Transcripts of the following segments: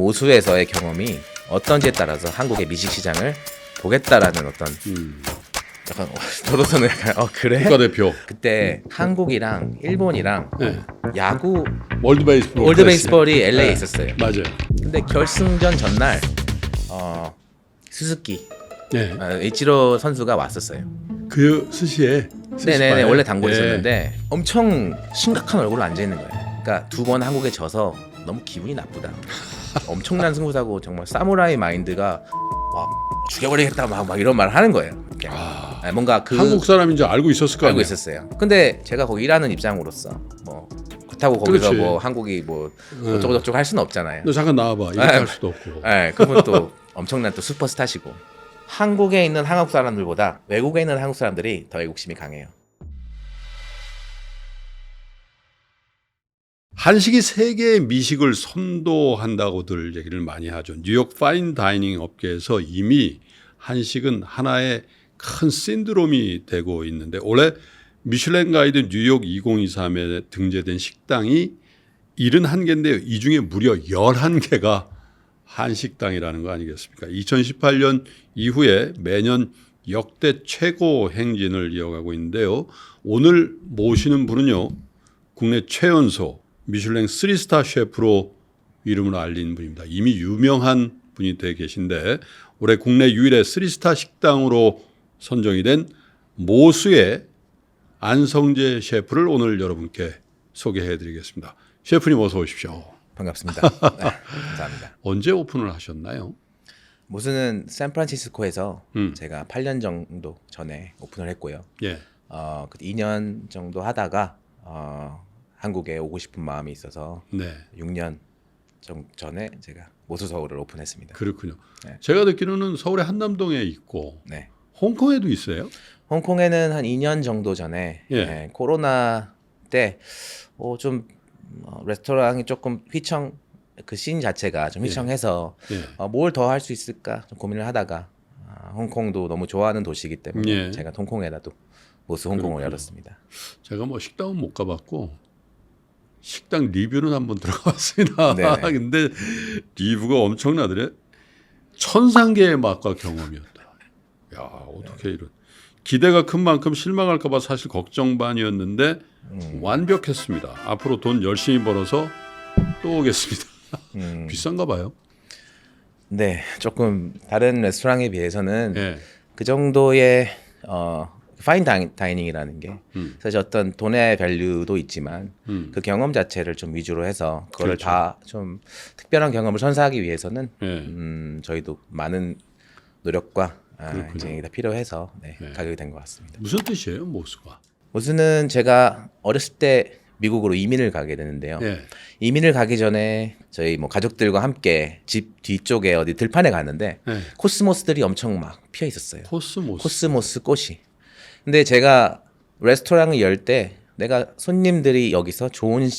모수에서의 경험이 어떤지에 따라서 한국의 미식 시장을 보겠다라는 어떤 약간 저로서는 약간 그래? 국가대표. 그때 한국이랑 일본이랑 네. 야구 월드 베이스볼. 월드 베이스볼이 LA에 네. 있었어요. 맞아요. 근데 결승전 전날 스즈키 네. 이치로 선수가 왔었어요. 그 스시에. 네네네 원래 단골 예. 있었는데 엄청 심각한 얼굴로 앉아 있는 거예요. 그러니까 두 번 한국에 져서 너무 기분이 나쁘다. 엄청난 승부사고 정말 사무라이 마인드가 막 죽여버리겠다 막 이런 말을 하는 거예요. 이렇게. 뭔가 그 한국 사람인 줄 알고 있었을 거 알고 아니에요. 있었어요. 근데 제가 거기 일하는 입장으로서 뭐 그렇다고 거기서 그렇지. 뭐 한국이 뭐 어쩌고 저쩌고 할 수는 없잖아요. 너 잠깐 나와봐. 이렇게 할 수도 없고. 네, 그분 또 엄청난 또 슈퍼스타시고 한국에 있는 한국 사람들보다 외국에 있는 한국 사람들이 더 애국심이 강해요. 한식이 세계의 미식을 선도한다고들 얘기를 많이 하죠. 뉴욕 파인 다이닝 업계에서 이미 한식은 하나의 큰 신드롬이 되고 있는데 올해 미슐랭 가이드 뉴욕 2023에 등재된 식당이 71개인데요. 이 중에 무려 11개가 한식당이라는 거 아니겠습니까? 2018년 이후에 매년 역대 최고 행진을 이어가고 있는데요. 오늘 모시는 분은요. 국내 최연소 미슐랭 3스타 셰프로 이름을 알린 분입니다. 이미 유명한 분이 되어 계신데 올해 국내 유일의 3스타 식당으로 선정이 된 모수의 안성재 셰프를 오늘 여러분께 소개해드리겠습니다. 셰프님 어서 오십시오. 반갑습니다. 네, 감사합니다. 언제 오픈을 하셨나요? 모스는 샌프란시스코에서 제가 8년 정도 전에 오픈을 했고요. 예. 2년 정도 하다가 한국에 오고 싶은 마음이 있어서 네. 6년 전에 제가 모수 서울을 오픈했습니다. 그렇군요. 네. 제가 듣기로는 서울의 한남동에 있고 네. 홍콩에도 있어요. 홍콩에는 한 2년 정도 전에 예. 네, 코로나 때 좀 레스토랑이 조금 그 씬 자체가 좀 휘청해서 예. 뭘 더 할 수 있을까 좀 고민을 하다가 홍콩도 너무 좋아하는 도시이기 때문에 예. 제가 홍콩에다도 모스 홍콩을 그렇군요. 열었습니다. 제가 뭐 식당은 못 가봤고 식당 리뷰는 한번 들어가봤습니다. 네네. 근데 리뷰가 엄청나더래. 천상계의 맛과 경험이었다. 야 어떻게 이런 기대가 큰 만큼 실망할까봐 사실 걱정 반이었는데 완벽했습니다. 앞으로 돈 열심히 벌어서 또 오겠습니다. 비싼가 봐요. 네, 조금 다른 레스토랑에 비해서는 예. 그 정도의 파인 다이닝이라는 게 사실 어떤 돈의 밸류도 있지만 그 경험 자체를 좀 위주로 해서 그거를 그렇죠. 다 좀 특별한 경험을 선사하기 위해서는 예. 저희도 많은 노력과 그렇군요. 이제 다 필요해서 네. 가격이 된 것 같습니다. 무슨 뜻이에요, 모수가? 모스는 제가 어렸을 때 미국으로 이민을 가게 되는데요. 예. 이민을 가기 전에 저희 뭐 가족들과 함께 집 뒤쪽에 어디 들판에 갔는데 예. 코스모스들이 엄청 막 피어 있었어요. 코스모스. 코스모스 꽃이. 근데 제가 레스토랑을 열 때 내가 손님들이 여기서 좋은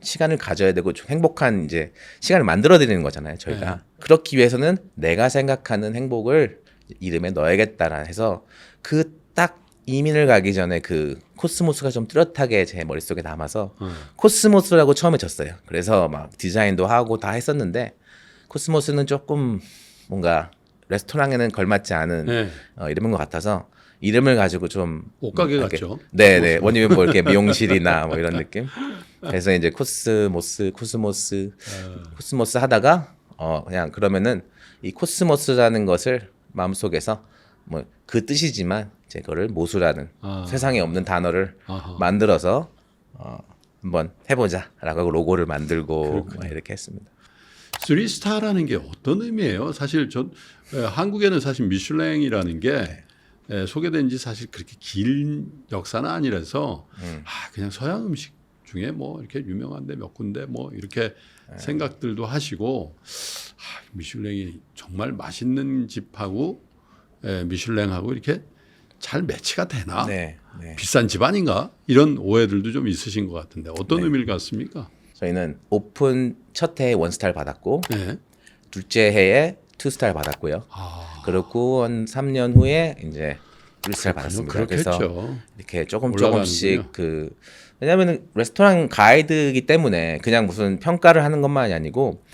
시간을 가져야 되고 좀 행복한 이제 시간을 만들어 드리는 거잖아요, 저희가. 네. 그렇기 위해서는 내가 생각하는 행복을 이름에 넣어야겠다라 해서 그 딱 이민을 가기 전에 그 코스모스가 좀 뚜렷하게 제 머릿속에 남아서 코스모스라고 처음에 졌어요. 그래서 막 디자인도 하고 다 했었는데 코스모스는 조금 뭔가 레스토랑에는 걸맞지 않은 네. 이름인 것 같아서 이름을 가지고 좀 옷가게 이렇게 같죠? 네네. 원이면 뭐 이렇게 미용실이나 뭐 이런 느낌. 그래서 이제 코스모스 하다가 그냥 그러면은 이 코스모스라는 것을 마음속에서 뭐 그 뜻이지만 이제 그거를 모수라는 세상에 없는 단어를 아하. 만들어서 한번 해보자라고 로고를 만들고 뭐 이렇게 했습니다. 3스타라는 게 어떤 의미예요? 사실 한국에는 사실 미슐랭이라는 게 소개된 지 사실 그렇게 긴 역사는 아니라서 그냥 서양 음식 중에 뭐 이렇게 유명한데 몇 군데 뭐 이렇게 생각들도 하시고 미슐랭이 정말 맛있는 집하고 미슐랭하고 이렇게 잘 매치가 되나? 네. 비싼 집 아닌가? 이런 오해들도 좀 있으신 것 같은데 어떤 네. 의미를 갖습니까? 저희는 오픈 첫 해에 원스타를 받았고 네. 둘째 해에 투스타를 받았고요. 그리고 한 3년 후에 이제 1스타를 받았습니다. 그렇겠죠. 그래서 이렇게 올라가는군요. 조금씩 왜냐하면 레스토랑 가이드이기 때문에 그냥 무슨 평가를 하는 것만이 아니고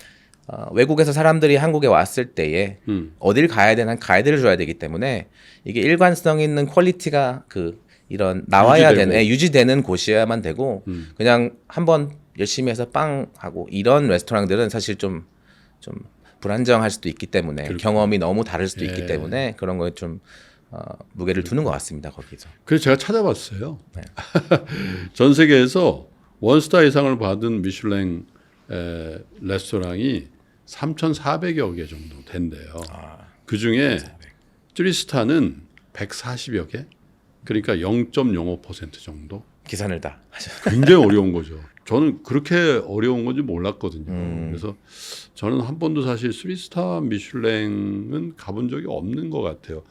외국에서 사람들이 한국에 왔을 때에 어딜 가야 되는 가이드를 줘야 되기 때문에 이게 일관성 있는 퀄리티가 이런 나와야 유지되고. 되는 유지되는 곳이어야만 되고 그냥 한번 열심히 해서 빵 하고 이런 레스토랑들은 사실 좀 불안정할 수도 있기 때문에 그렇구나. 경험이 너무 다를 수도 예. 있기 때문에 그런 거에 좀 무게를 두는 것 같습니다 거기서. 그래서 제가 찾아봤어요. 네. 전 세계에서 원스타 이상을 받은 미슐랭 레스토랑이 3,400여 개 정도 된대요. 그 중에 3스타는 140여 개, 그러니까 0.05% 정도. 계산을 다 하죠. 굉장히 어려운 거죠. 저는 그렇게 어려운 건지 몰랐거든요. 그래서 저는 한 번도 사실 3스타 미슐랭은 가본 적이 없는 것 같아요.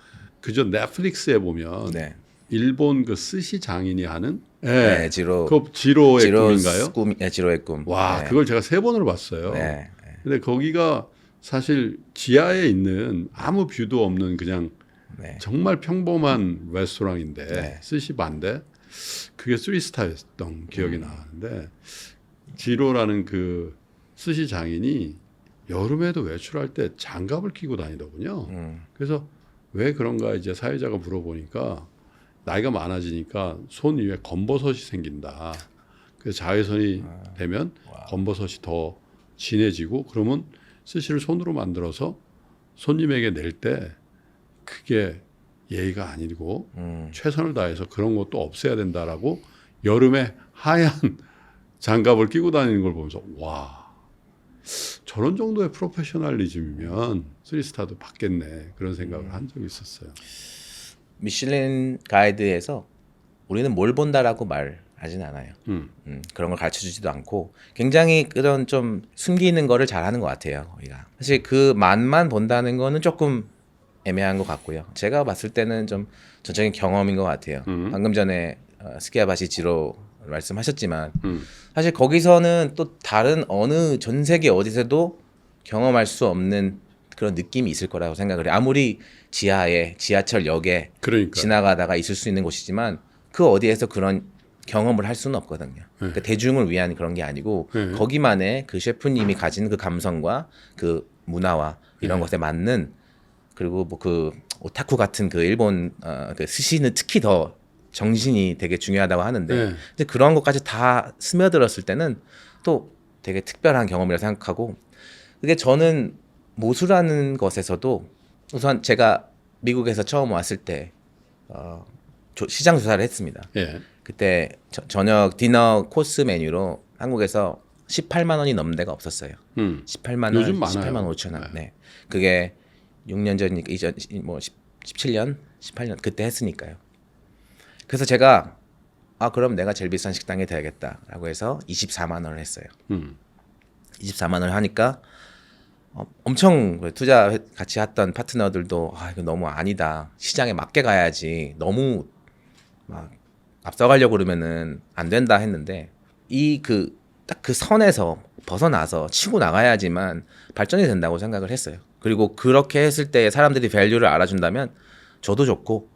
그저 넷플릭스에 보면 네. 일본 그 스시 장인이 하는 네, 지로 그 지로의 꿈인가요? 네, 지로의 꿈. 와, 네. 그걸 제가 3번을 봤어요. 네. 근데 거기가 사실 지하에 있는 아무 뷰도 없는 그냥 네. 정말 평범한 레스토랑인데 네. 스시바인데 그게 3스타였던 기억이 나는데 지로라는 그 스시 장인이 여름에도 외출할 때 장갑을 끼고 다니더군요. 그래서 왜 그런가 이제 사회자가 물어보니까 나이가 많아지니까 손 위에 검버섯이 생긴다. 그래서 자외선이 되면 검버섯이 더 진해지고 그러면 스시를 손으로 만들어서 손님에게 낼 때 그게 예의가 아니고 최선을 다해서 그런 것도 없애야 된다라고 여름에 하얀 장갑을 끼고 다니는 걸 보면서 와, 저런 정도의 프로페셔널리즘이면 3스타도 받겠네 그런 생각을 한 적이 있었어요. 미슐린 가이드에서 우리는 뭘 본다라고 말하진 않아요. 그런 걸 가르쳐주지도 않고 굉장히 그런 좀 숨기는 거를 잘하는 것 같아요. 우리가 사실 그 맛만 본다는 거는 조금 애매한 것 같고요. 제가 봤을 때는 좀 전적인 경험인 것 같아요. 방금 전에 스키야바시 지로 말씀하셨지만 사실 거기서는 또 다른 어느 전 세계 어디서도 경험할 수 없는 그런 느낌이 있을 거라고 생각을 해요. 아무리 지하에 지하철역에 그러니까 지나가다가 있을 수 있는 곳이지만 그 어디에서 그런 경험을 할 수는 없거든요. 그러니까 대중을 위한 그런 게 아니고 거기만의 그 셰프님이 가진 그 감성과 그 문화와 이런 것에 맞는 그리고 뭐 그 오타쿠 같은 그 일본 그 스시는 특히 더 정신이 되게 중요하다고 하는데 근데 그런 것까지 다 스며들었을 때는 또 되게 특별한 경험이라고 생각하고 그게 저는 모수라는 것에서도 우선 제가 미국에서 처음 왔을 때 시장 조사를 했습니다. 예. 그때 저녁 디너 코스 메뉴로 한국에서 18만 원이 넘는 데가 없었어요. 18만 원, 요즘 많아요. 18만 5천 원. 네. 그게 6년 전이니까 이전 뭐 17년, 18년 그때 했으니까요. 그래서 제가 그럼 내가 제일 비싼 식당에 돼야겠다라고 해서 24만 원을 했어요. 24만 원을 하니까 엄청 투자 같이 했던 파트너들도 이거 너무 아니다. 시장에 맞게 가야지. 너무 막 앞서가려고 그러면은 안 된다 했는데 딱 그 선에서 벗어나서 치고 나가야지만 발전이 된다고 생각을 했어요. 그리고 그렇게 했을 때 사람들이 밸류를 알아준다면 저도 좋고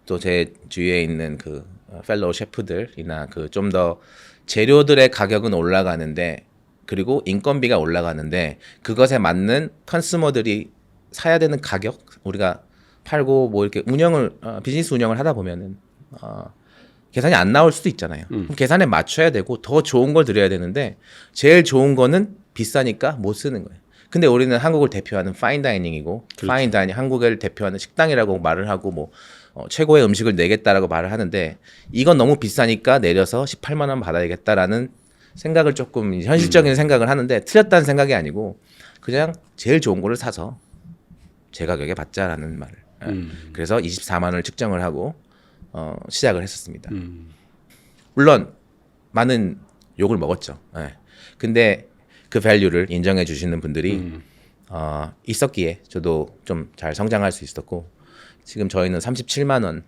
또 제 주위에 있는 그 펠로우 셰프들이나 그 좀 더 재료들의 가격은 올라가는데 그리고 인건비가 올라가는데 그것에 맞는 컨슈머들이 사야 되는 가격 우리가 팔고 뭐 이렇게 비즈니스 운영을 하다 보면은 계산이 안 나올 수도 있잖아요. 그럼 계산에 맞춰야 되고 더 좋은 걸 드려야 되는데 제일 좋은 거는 비싸니까 못 쓰는 거예요. 근데 우리는 한국을 대표하는 파인 다이닝이고 그렇죠. 파인 다이닝 한국을 대표하는 식당이라고 말을 하고 뭐 최고의 음식을 내겠다라고 말을 하는데 이건 너무 비싸니까 내려서 18만 원 받아야겠다라는 생각을 조금 현실적인 생각을 하는데 틀렸다는 생각이 아니고 그냥 제일 좋은 거를 사서 제 가격에 받자라는 말을 그래서 24만 원을 측정을 하고 시작을 했었습니다. 물론 많은 욕을 먹었죠. 네. 근데 그 밸류를 인정해 주시는 분들이 있었기에 저도 좀 잘 성장할 수 있었고 지금 저희는 37만 원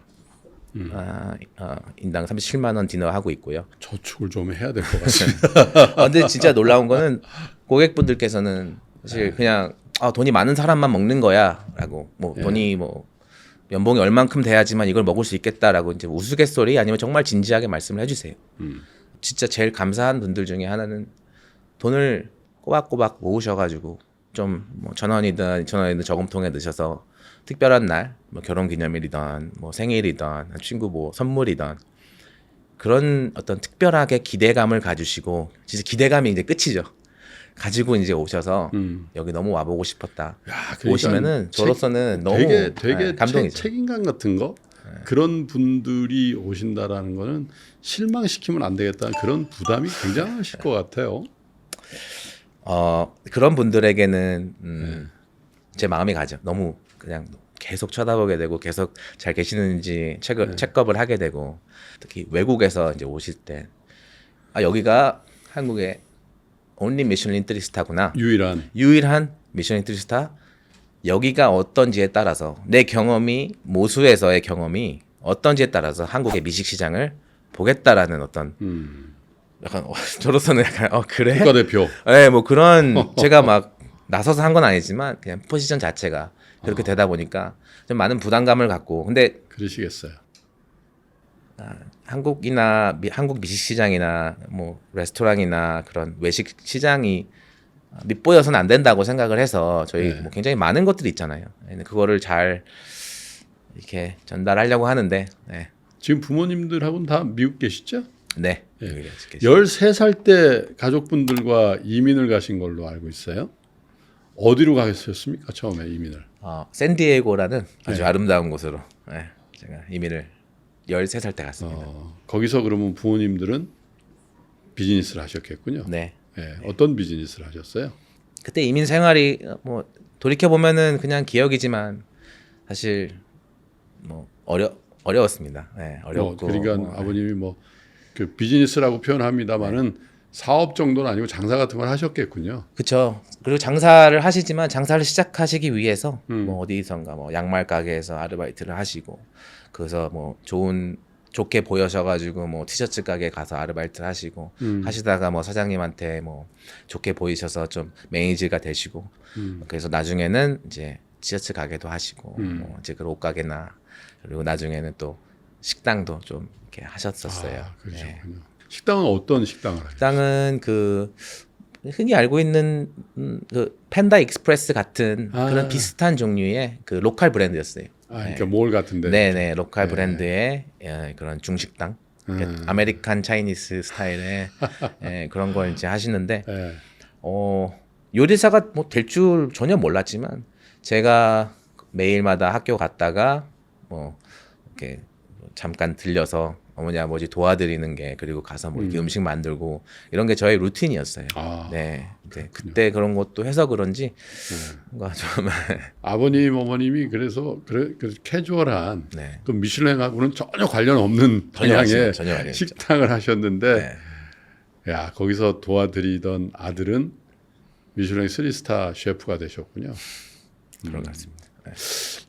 인당 37만 원 디너 하고 있고요. 저축을 좀 해야 될 것 같습니다. 근데 진짜 놀라운 거는 고객분들께서는 사실 그냥 돈이 많은 사람만 먹는 거야라고 뭐 돈이 뭐 연봉이 얼만큼 돼야지만 이걸 먹을 수 있겠다라고 이제 우스갯소리 아니면 정말 진지하게 말씀을 해주세요. 진짜 제일 감사한 분들 중에 하나는 돈을 꼬박꼬박 모으셔가지고 좀 뭐 1,000원이든 2,000원이든 저금통에 넣으셔서 특별한 날, 뭐 결혼기념일이든 뭐 생일이든 친구 뭐 선물이든 그런 어떤 특별하게 기대감을 가지시고 진짜 기대감이 이제 끝이죠. 가지고 이제 오셔서 여기 너무 와보고 싶었다. 야, 그러니까 오시면은 저로서는 너무 되게 감동이죠. 책임감 같은 거 그런 분들이 오신다라는 거는 실망시키면 안 되겠다는 그런 부담이 굉장하실 것 같아요. 그런 분들에게는 제 마음이 가죠. 너무 그냥 계속 쳐다보게 되고 계속 잘 계시는지 체크업을 하게 되고 특히 외국에서 이제 오실 때 여기가 한국의 only 미슐린 3스타구나. 유일한 미슐린 3스타. 여기가 어떤지에 따라서 내 경험이 모수에서의 경험이 어떤지에 따라서 한국의 미식 시장을 보겠다라는 어떤 약간 저로서는 약간 그래? 국가대표. 네, 뭐 그런 제가 막 나서서 한 건 아니지만 그냥 포지션 자체가 그렇게 되다 보니까 좀 많은 부담감을 갖고 근데 그러시겠어요. 한국이나 한국 미식 시장이나 뭐 레스토랑이나 그런 외식 시장이 밑보여서는 안 된다고 생각을 해서 저희 뭐 굉장히 많은 것들이 있잖아요. 그거를 잘 이렇게 전달하려고 하는데 네. 지금 부모님들하고는 다 미국 계시죠? 네. 13살 때 가족분들과 이민을 가신 걸로 알고 있어요. 어디로 가셨습니까? 처음에 이민을. 샌디에이고라는 아주 아름다운 곳으로 제가 이민을 13살 때 갔습니다. 거기서 그러면 부모님들은 비즈니스를 하셨겠군요. 네. 어떤 비즈니스를 하셨어요? 그때 이민 생활이 뭐 돌이켜 보면은 그냥 기억이지만 사실 뭐 어려웠습니다. 네, 어렵고. 그러니까 아버님이 뭐 그 비즈니스라고 표현합니다만은 사업 정도는 아니고 장사 같은 걸 하셨겠군요. 그렇죠. 그리고 장사를 하시지만 장사를 시작하시기 위해서 뭐 어디선가 뭐 양말 가게에서 아르바이트를 하시고 그래서 뭐 좋게 보여셔가지고 뭐 티셔츠 가게 가서 아르바이트 하시고 하시다가 뭐 사장님한테 뭐 좋게 보이셔서 좀 매니저가 되시고 그래서 나중에는 이제 티셔츠 가게도 하시고 뭐 이제 그 옷 가게나 그리고 나중에는 또 식당도 좀 이렇게 하셨었어요. 그렇군요. 식당은 어떤 식당을 하셨어요? 식당은 그 흔히 알고 있는 그 팬다 익스프레스 같은 그런 비슷한 종류의 그 로컬 브랜드였어요. 그러니까 몰 같은데. 네네 로컬 브랜드의 그런 중식당, 아메리칸 차이니스 스타일의 그런 걸 이제 하시는데 요리사가 뭐 될 줄 전혀 몰랐지만 제가 매일마다 학교 갔다가 뭐 이렇게 잠깐 들려서 어머니 아버지 도와드리는 게 그리고 가서 뭐 이렇게 음식 만들고 이런 게 저의 루틴이었어요. 네, 그때 그런 것도 해서 그런지 뭔가 좀 아버님 어머님이 그래서 그 캐주얼한 또 미슐랭하고는 전혀 관련 없는 방향의 식당을 하셨는데 야 거기서 도와드리던 아들은 미슐랭 3스타 셰프가 되셨군요. 그런 것 같습니다.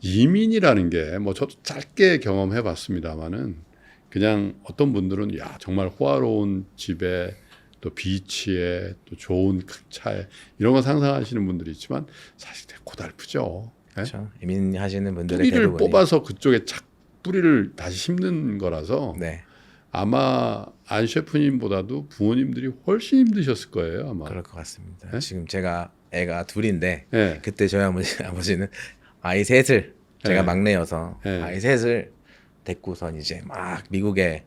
이민이라는 게 뭐 저도 짧게 경험해봤습니다만은 그냥 어떤 분들은 야 정말 호화로운 집에 또 비치에 또 좋은 큰 차에 이런 거 상상하시는 분들이 있지만 사실 되게 고달프죠. 그렇죠. 이민하시는 분들의 뿌리를 대부분이. 뽑아서 그쪽에 착 뿌리를 다시 심는 거라서 아마 안 셰프님보다도 부모님들이 훨씬 힘드셨을 거예요. 아마. 그럴 것 같습니다. 지금 제가 애가 둘인데 그때 저희 아버지는 아이 셋을 제가 막내여서 아이 셋을 데리고선 이제 막 미국에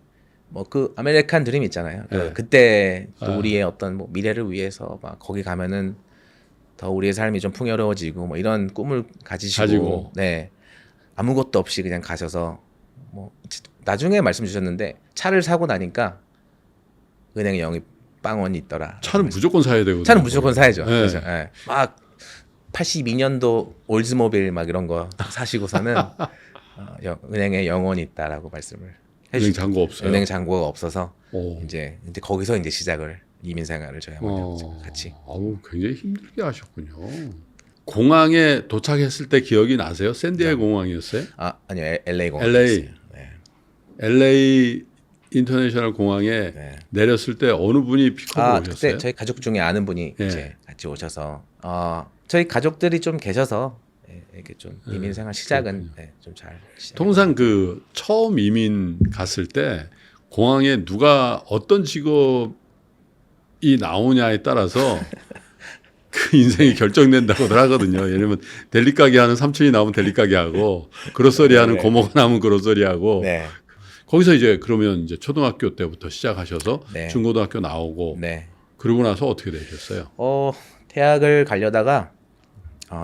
뭐 그 아메리칸 드림 있잖아요. 그때 또 우리의 어떤 뭐 미래를 위해서 막 거기 가면은 더 우리의 삶이 좀 풍요로워지고 뭐 이런 꿈을 가지시고 아무것도 없이 그냥 가셔서 뭐 나중에 말씀 주셨는데 차를 사고 나니까 은행에 영입 빵원이 있더라. 차는 무조건 사야 되거든요. 차는 무조건 사야죠. 그래서 막 82년도 올즈모빌 막 이런 거 사시고서는 은행에 영원이 있다라고 말씀을 해주시고 은행 잔고 없어요. 은행 잔고가 없어서 이제 거기서 이제 시작을 이민 생활을 저희 어머니랑 같이. 굉장히 힘들게 하셨군요. 공항에 도착했을 때 기억이 나세요? 샌디에이고 공항이었어요? 아니요, LA 공항이었어요. LA 인터내셔널 공항에 내렸을 때 어느 분이 픽업을 오셨어요? 그때 저희 가족 중에 아는 분이 이제 같이 오셔서 저희 가족들이 좀 계셔서 이렇게 좀 이민 생활 시작은 좀 잘. 통상 그 처음 이민 갔을 때 공항에 누가 어떤 직업이 나오냐에 따라서 그 인생이 결정된다고들 하거든요. 왜냐면 델리 가게 하는 삼촌이 나오면 델리 가게 하고 그로서리 하는 네. 고모가 나오면 그로서리 하고 네. 거기서 이제 그러면 이제 초등학교 때부터 시작하셔서 네. 중고등학교 나오고 네. 그러고 나서 어떻게 되셨어요? 대학을 가려다가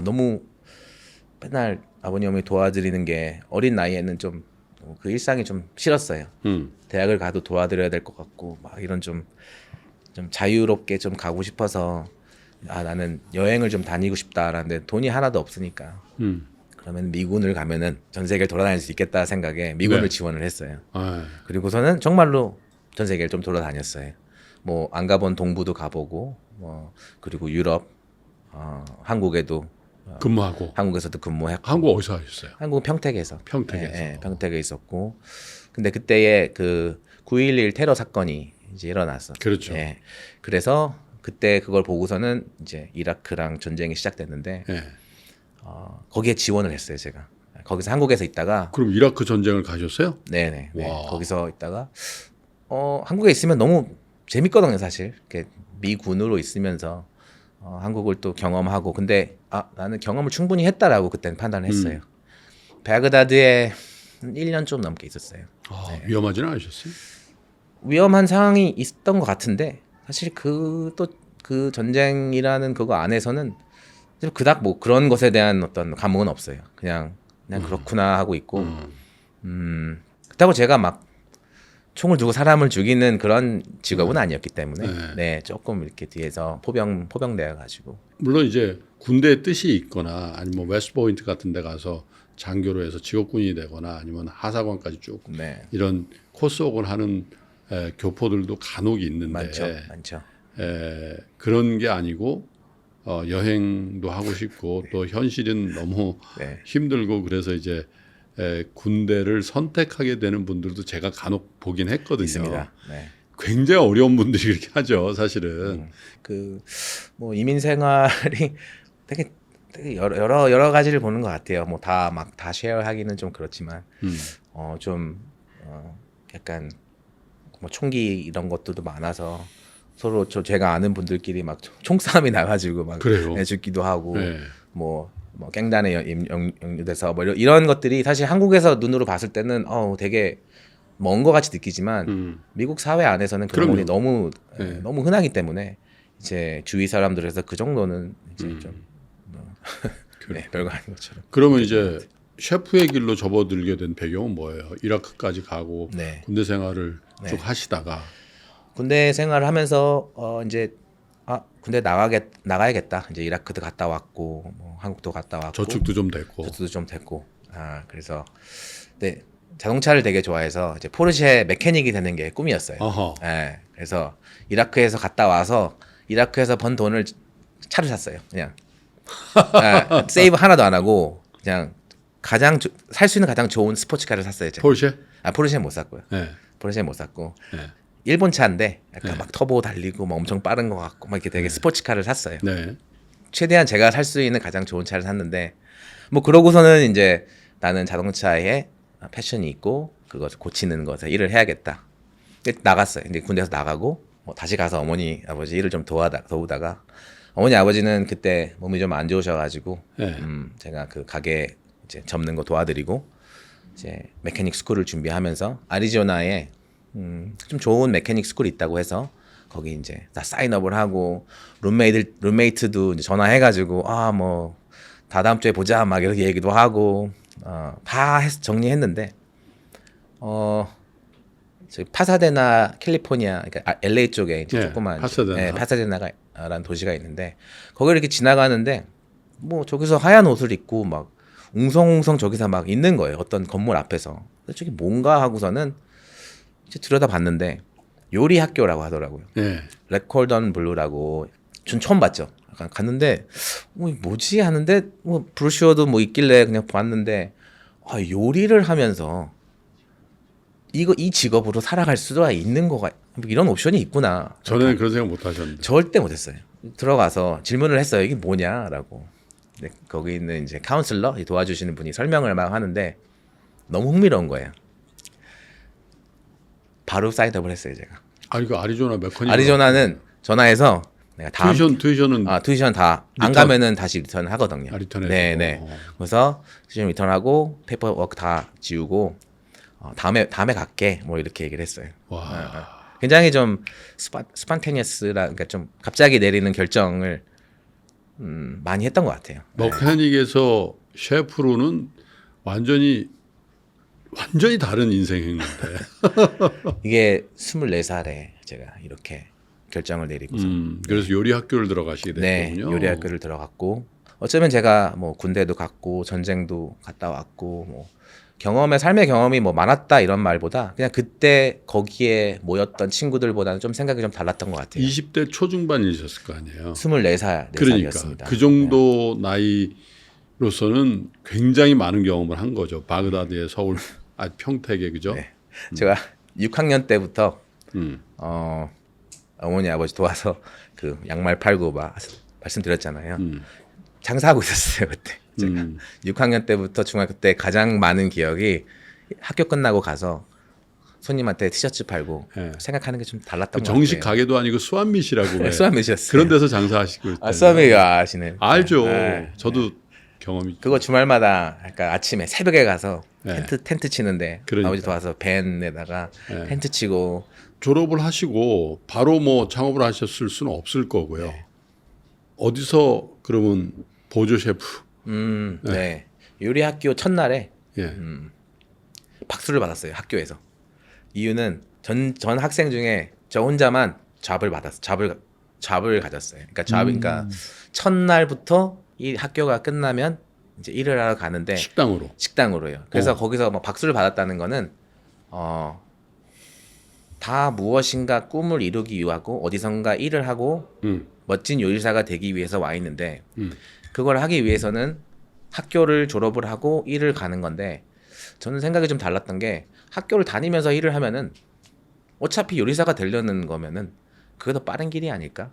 너무 맨날 아버님 어머니 도와드리는 게 어린 나이에는 좀 그 일상이 좀 싫었어요. 대학을 가도 도와드려야 될 것 같고 막 이런 좀 자유롭게 좀 가고 싶어서 나는 여행을 좀 다니고 싶다라는데 돈이 하나도 없으니까 그러면 미군을 가면은 전 세계를 돌아다닐 수 있겠다 생각에 미군을 네. 지원을 했어요. 아, 그리고서는 정말로 전 세계를 좀 돌아다녔어요. 뭐 안 가본 동부도 가보고 그리고 유럽, 한국에도 근무하고 한국에서도 근무했고 한국 어디서 하셨어요? 한국 평택에서 평택에서. 평택에 있었고 근데 그때에 그 9.11 테러 사건이 이제 일어났어. 그렇죠. 예. 그래서 그때 그걸 보고서는 이제 이라크랑 전쟁이 시작됐는데 예. 거기에 지원을 했어요 제가. 거기서 한국에서 있다가 그럼 이라크 전쟁을 가셨어요? 네네. 네. 와. 거기서 있다가 한국에 있으면 너무 재밌거든요, 사실. 이렇게 미군으로 있으면서 한국을 또 경험하고 근데 나는 경험을 충분히 했다라고 그때는 판단을 했어요. 바그다드에 1년 좀 넘게 있었어요. 위험하지는 않으셨어요? 위험한 상황이 있었던 것 같은데 사실 그 전쟁이라는 그거 안에서는 그닥 뭐 그런 것에 대한 어떤 감흥은 없어요. 그냥 그렇구나 하고 있고 그렇다고 제가 막 총을 두고 사람을 죽이는 그런 직업은 아니었기 때문에 네 조금 이렇게 뒤에서 포병되어 가지고 물론 이제 군대의 뜻이 있거나 아니면 뭐 웨스트포인트 같은 데 가서 장교로 해서 직업군이 되거나 아니면 하사관까지 쭉 네 이런 코스옥을 하는 교포들도 간혹 있는데 많죠. 그런 게 아니고 여행도 하고 싶고 또 현실은 너무 네. 힘들고 그래서 이제 군대를 선택하게 되는 분들도 제가 간혹 보긴 했거든요. 있습니다. 네. 굉장히 어려운 분들이 그렇게 하죠, 사실은. 뭐 이민 생활이 되게 여러 가지를 보는 것 같아요. 뭐 다 쉐어하기는 좀 그렇지만 약간 뭐 총기 이런 것들도 많아서 서로 제가 아는 분들끼리 막 총싸움이 나가지고 막 그래요. 죽기도 하고 네. 뭐 갱단에 연루돼서 뭐 이런 것들이 사실 한국에서 눈으로 봤을 때는 되게 먼 것 같이 느끼지만 미국 사회 안에서는 그런 것이 너무 너무 흔하기 때문에 이제 주위 사람들에서 그 정도는 이제 좀 별거 아닌 것처럼. 그러면 이제 셰프의 길로 접어들게 된 배경은 뭐예요? 이라크까지 가고 네. 군대 생활을 쭉 하시다가 군대 생활을 하면서 이제 군대 나가야겠다. 이제 이라크도 갔다 왔고 뭐 한국도 갔다 왔고 저축도 좀 됐고. 저축도 좀 됐고. 그래서 네, 자동차를 되게 좋아해서 이제 포르쉐 메케닉이 되는 게 꿈이었어요. 어허. 네, 그래서 이라크에서 갔다 와서 이라크에서 번 돈을 차를 샀어요. 그냥 세이브 하나도 안 하고 그냥 살 수 있는 가장 좋은 스포츠카를 샀어요. 제가. 포르쉐? 포르쉐는 못 샀고요. 네. 포르쉐는 못 샀고 네. 일본 차인데 약간 막 터보 달리고 막 엄청 빠른 것 같고 막 이렇게 되게 스포츠카를 샀어요. 네. 최대한 제가 살 수 있는 가장 좋은 차를 샀는데 뭐 그러고서는 이제 나는 자동차에 패션이 있고 그것을 고치는 것에 일을 해야겠다. 나갔어요. 이제 군대에서 나가고 다시 가서 어머니 아버지 일을 좀 도우다가 어머니 아버지는 그때 몸이 좀 안 좋으셔가지고 제가 그 가게 이제 접는 거 도와드리고 이제 메케닉 스쿨을 준비하면서 아리조나에 좀 좋은 메케닉 스쿨이 있다고 해서 거기 이제 다 사인업을 하고 룸메이트도 이제 전화해가지고 뭐 다다음 주에 보자 막 이렇게 얘기도 하고 다 정리했는데 저희 파사데나 캘리포니아 그러니까 LA 쪽에 이제 조그만 파사데나라는 도시가 있는데 거기 이렇게 지나가는데 뭐 저기서 하얀 옷을 입고 막 웅성웅성 저기서 막 있는 거예요. 어떤 건물 앞에서. 저기 뭔가 하고서는 이제 들여다봤는데 요리 학교라고 하더라고요. 네. 레콜던 블루라고 전 처음 봤죠. 약간 갔는데 뭐지 하는데 뭐 브로슈어도 뭐 있길래 그냥 봤는데 요리를 하면서 이 직업으로 살아갈 수가 있는 거가 이런 옵션이 있구나. 전에는 그런 생각 못 하셨는데. 절대 못 했어요. 들어가서 질문을 했어요. 이게 뭐냐라고. 네, 거기 있는 이제 카운슬러 도와주시는 분이 설명을 막 하는데 너무 흥미로운 거예요. 바로 사인업을 했어요, 제가. 이거 아리조나 메커닉. 아리조나는 전화해서 내가 다음 튜이션은 튜이션 다 안 리턴. 가면은 다시 리턴 하거든요. 리턴해서. 네네. 그래서 튜이션 리턴하고 페이퍼워크 다 지우고 다음에 갈게 뭐 이렇게 얘기를 했어요. 와. 굉장히 좀 스판테니어스라 그러니까 좀 갑자기 내리는 결정을 많이 했던 것 같아요. 머카닉에서 셰프로는 완전히 다른 인생했는데. 이게 24살에 제가 이렇게 결정을 내리고서 그래서 요리 학교를 들어가시게 네, 됐군요. 요리 학교를 들어갔고 어쩌면 제가 뭐 군대도 갔고 전쟁도 갔다 왔고 뭐 삶의 경험이 뭐 많았다 이런 말보다 그냥 그때 거기에 모였던 친구들보다는 좀 생각이 좀 달랐던 것 같아요. 20대 초중반이셨을 거 아니에요. 24살, 그러니까 4살이었습니다. 그 정도 나이로서는 굉장히 많은 경험을 한 거죠. 바그다드에 서울, 평택에 그죠? 네. 제가 6학년 때부터 음. 어머니 아버지 도와서 그 양말 팔고 막 말씀드렸잖아요. 음. 장사하고 있었어요 그때. 제가 6학년 때부터 중학교 때 가장 많은 기억이 학교 끝나고 가서 손님한테 티셔츠 팔고 네. 생각하는 게 좀 달랐던 것 정식 같아요. 가게도 아니고 수완미시라고 왜 수완미시였어요. 그런 데서 장사하시고 수완미가 아시네. 알죠. 네. 저도 경험이 그거 주말마다 그러니까 아침에 새벽에 가서 네. 텐트 치는데 그러니까. 아버지 도와서 밴에다가 네. 텐트 치고 졸업을 하시고 바로 뭐 창업을 하셨을 수는 없을 거고요. 네. 어디서 그러면 보조 셰프? 네. 요리 학교 첫날에 예. 박수를 받았어요 학교에서. 이유는 전 학생 중에 저 혼자만 잡을 가졌어요. 그러니까 그러니까 첫날부터 이 학교가 끝나면 이제 일을 하러 가는데 식당으로요. 그래서 거기서 뭐 박수를 받았다는 거는 다 무엇인가 꿈을 이루기 위하고 어디선가 일을 하고 멋진 요리사가 되기 위해서 와 있는데 그걸 하기 위해서는 학교를 졸업을 하고 일을 가는 건데 저는 생각이 좀 달랐던 게 학교를 다니면서 일을 하면은 어차피 요리사가 되려는 거면은 그게 더 빠른 길이 아닐까?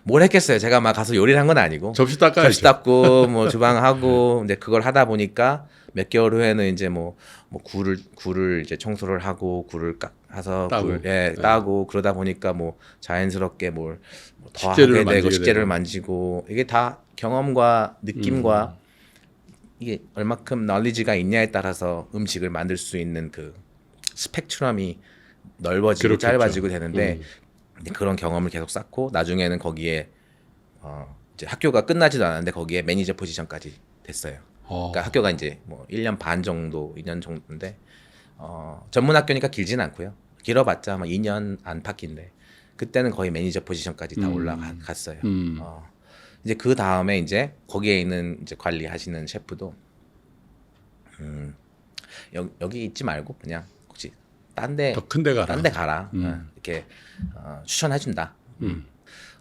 뭘 했겠어요. 제가 막 가서 요리를 한 건 아니고 접시 닦아야죠. 접시 닦고 뭐 주방하고 근데 그걸 하다 보니까 몇 개월 후에는 이제 뭐 굴을 이제 청소를 하고 굴을 해서 따고. 따고 그러다 보니까 뭐 자연스럽게 뭘 더 식재료를 하게 되고 만지게 식재료를 되고. 만지고 이게 다 경험과 느낌과 이게 얼마큼 널리지가 있냐에 따라서 음식을 만들 수 있는 그 스펙트럼이 넓어지고 그렇겠죠. 짧아지고 되는데 근데 그런 경험을 계속 쌓고 나중에는 거기에 이제 학교가 끝나지도 않았는데 거기에 매니저 포지션까지 됐어요. 그러니까 학교가 이제 뭐 1년 반 정도, 2년 정도인데 전문 학교니까 길진 않고요. 길어봤자 뭐 2년 안팎인데 그때는 거의 매니저 포지션까지 다 올라갔어요. 이제 그 다음에 이제 거기에 있는 이제 관리하시는 셰프도 여기 있지 말고 그냥 혹시 더 큰 데 가라. 딴 데 가라. 이렇게 추천해준다.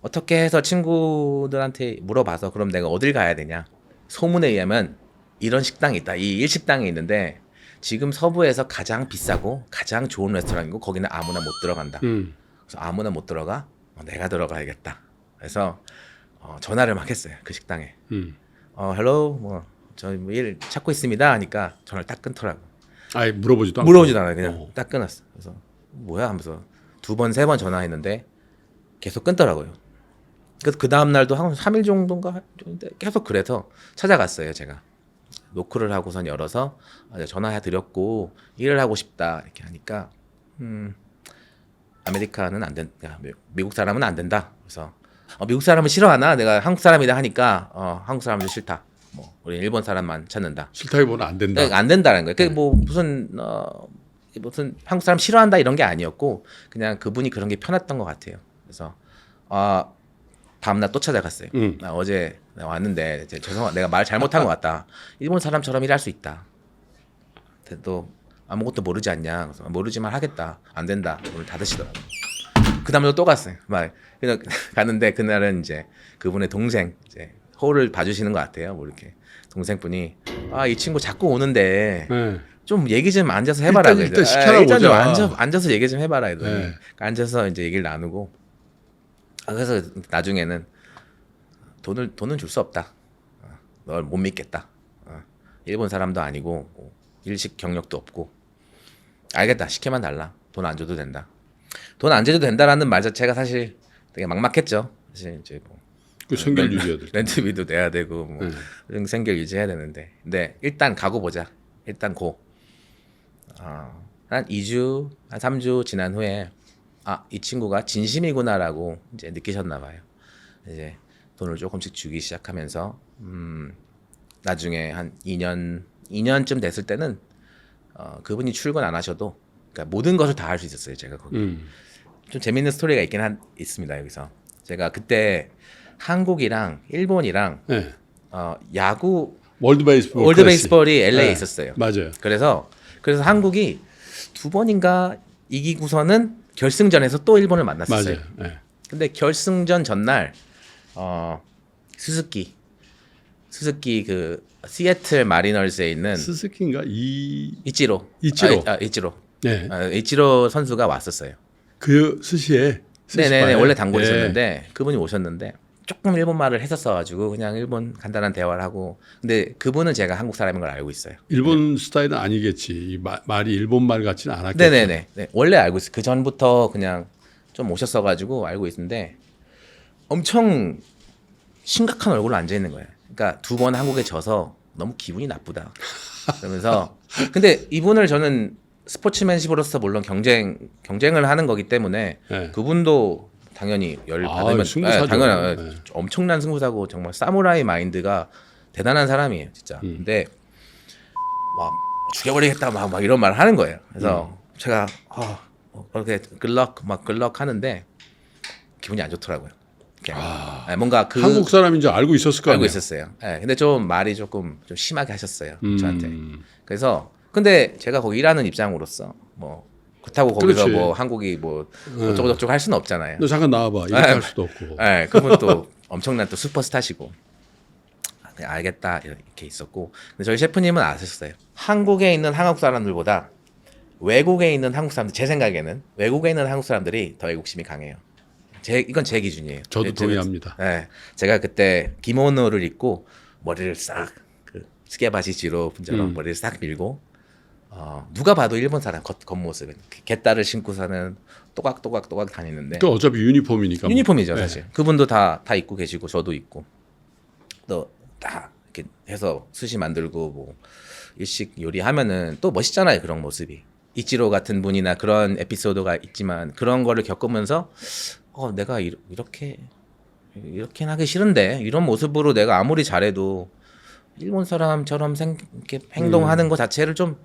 어떻게 해서 친구들한테 물어봐서 그럼 내가 어딜 가야 되냐? 소문에 의하면 이런 식당이 있다. 이 일식당이 있는데 지금 서부에서 가장 비싸고 가장 좋은 레스토랑이고 거기는 아무나 못 들어간다. 그래서 아무나 못 들어가? 내가 들어가야겠다. 그래서 전화를 막 했어요. 그 식당에. 헬로 저 일 찾고 있습니다 하니까 전화를 딱 끊더라고. 아예 물어보지도 않아요. 그냥 딱 끊었어. 그래서 뭐야 하면서 2번, 3번 전화했는데 계속 끊더라고요. 그래서 그 다음 날도 한 3일 정도인가 계속 그래서 찾아갔어요. 제가 노크를 하고선 열어서 전화해 드렸고 일을 하고 싶다 이렇게 하니까 아메리카는 안 된다. 미국 사람은 안 된다. 그래서 미국 사람은 싫어하나? 내가 한국 사람이다 하니까 한국 사람도 싫다. 뭐 우리 일본 사람만 찾는다. 싫다기보다 안 된다. 안 된다는 거예요. 그게 뭐 무슨 한국 사람 싫어한다 이런 게 아니었고 그냥 그분이 그런 게 편했던 것 같아요. 그래서 다음날 또 찾아갔어요. 나 어제 왔는데 죄송하다 내가 말 잘못한 것 같다. 일본 사람처럼 일할 수 있다. 또 아무것도 모르지 않냐. 그래서 모르지만 하겠다. 안 된다. 오늘 닫으시더라고. 그 다음에 또 갔어요. 막 그냥 갔는데 그날은 이제 그분의 동생 이제 홀을 봐주시는 것 같아요. 뭐 이렇게 동생분이 이 친구 자꾸 오는데 네. 좀 얘기 좀 앉아서 해봐라. 일단 시켜라 일단 보자. 좀 앉아서 얘기 좀 해봐라. 이더니 네. 앉아서 이제 얘기를 나누고 그래서 나중에는 돈은 줄 수 없다. 널 못 믿겠다. 일본 사람도 아니고 일식 경력도 없고 알겠다. 시켜만 달라. 돈 안 줘도 된다. 돈 안 줘도 된다라는 말 자체가 사실 되게 막막했죠. 사실 이제 뭐 그 생계를 유지해야 될 텐데. 렌트비도 내야 되고 뭐 생계를 유지해야 되는데, 근데 일단 가고 보자. 일단 한 2주, 한 3주 지난 후에 이 친구가 진심이구나라고 이제 느끼셨나 봐요. 이제 돈을 조금씩 주기 시작하면서 나중에 한 2년쯤 됐을 때는 그분이 출근 안 하셔도, 그러니까 모든 것을 다 할 수 있었어요. 제가 거기. 좀 재밌는 스토리가 있습니다. 여기서 제가 그때 한국이랑 일본이랑 네. 야구 월드 베이스볼이 클래식. LA에 네. 있었어요. 맞아요. 그래서 한국이 2번인가 이기고서는 결승전에서 또 일본을 만났었어요. 맞아요. 네. 근데 결승전 전날 스즈키 그 시애틀 마리너스에 있는 스스키인가 이치로. 네. 이치로 선수가 왔었어요. 그 스시에. 네네네. 원래 단골 예. 있었는데 그분이 오셨는데 조금 일본 말을 했었어가지고 그냥 일본 간단한 대화를 하고, 근데 그분은 제가 한국 사람인 걸 알고 있어요. 일본 스타일은 아니겠지. 이 말이 일본 말 같지는 않았겠죠. 네네네. 네. 원래 알고 있어요. 그 전부터 그냥 좀 오셨어가지고 알고 있는데 엄청 심각한 얼굴로 앉아 있는 거예요. 그러니까 2번 한국에 져서 너무 기분이 나쁘다. 그러면서 근데 이분을 저는 스포츠맨십으로서 물론 경쟁을 하는 거기 때문에 네. 그분도 당연히 열 받으면 승부사죠. 당연히 네. 엄청난 승부사고 정말 사무라이 마인드가 대단한 사람이에요, 진짜. 근데 막 죽여버리겠다 막 이런 말 하는 거예요. 그래서 제가 그렇게 글럭 하는데 기분이 안 좋더라고요. 뭔가 한국 사람인 줄 알고 있었을 거 알고 아니에요. 있었어요. 네, 근데 좀 말이 조금 좀 심하게 하셨어요, 저한테. 그래서 근데 제가 거기 일하는 입장으로서 뭐 그렇다고 거기서 그렇지. 뭐 한국이 뭐 어쩌고 저쩌고 할 수는 없잖아요. 너 잠깐 나와봐. 이렇게 할 수도 없고. 네, 그분 또 엄청난 또 슈퍼스타시고. 그냥 알겠다 이렇게 있었고, 근데 저희 셰프님은 아셨어요. 한국에 있는 한국 사람들보다 외국에 있는 한국 사람들, 제 생각에는 외국에 있는 한국 사람들이 더 애국심이 강해요. 이건 제 기준이에요. 저도 동의합니다. 네, 제가 그때 기모노를 입고 머리를 싹 스케바시지로 분처럼 머리를 싹 밀고 누가 봐도 일본 사람 겉모습은 갯다를 신고서는 또각또각 다니는데 또 어차피 유니폼이니까. 뭐. 유니폼이죠 네. 사실. 그분도 다 입고 계시고 저도 입고 또 다 이렇게 해서 스시 만들고 뭐 일식 요리하면은 또 멋있잖아요, 그런 모습이. 이치로 같은 분이나 그런 에피소드가 있지만 그런 거를 겪으면서 내가 이렇게 하기 싫은데 이런 모습으로 내가 아무리 잘해도 일본 사람처럼 이렇게 행동하는 것 자체를 좀,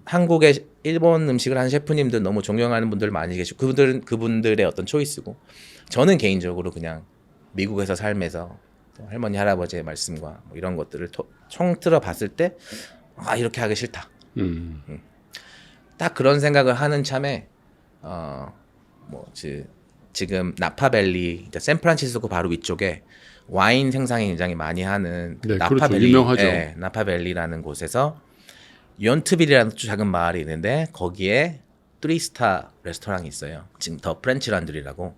한국의 일본 음식을 하는 셰프님들 너무 존경하는 분들 많이 계시고 그분들의 어떤 초이스고, 저는 개인적으로 그냥 미국에서 살면서 할머니 할아버지의 말씀과 뭐 이런 것들을 총틀어 봤을 때 이렇게 하기 싫다. 딱 그런 생각을 하는 참에 지금 나파밸리, 그러니까 샌프란시스코 바로 위쪽에 와인 생산이 굉장히 많이 하는 네, 그렇죠. 유명하죠. 네, 나파밸리라는 곳에서 연트빌이라는 작은 마을이 있는데 거기에 3스타 레스토랑이 있어요. 지금 더 프렌치 란드리라고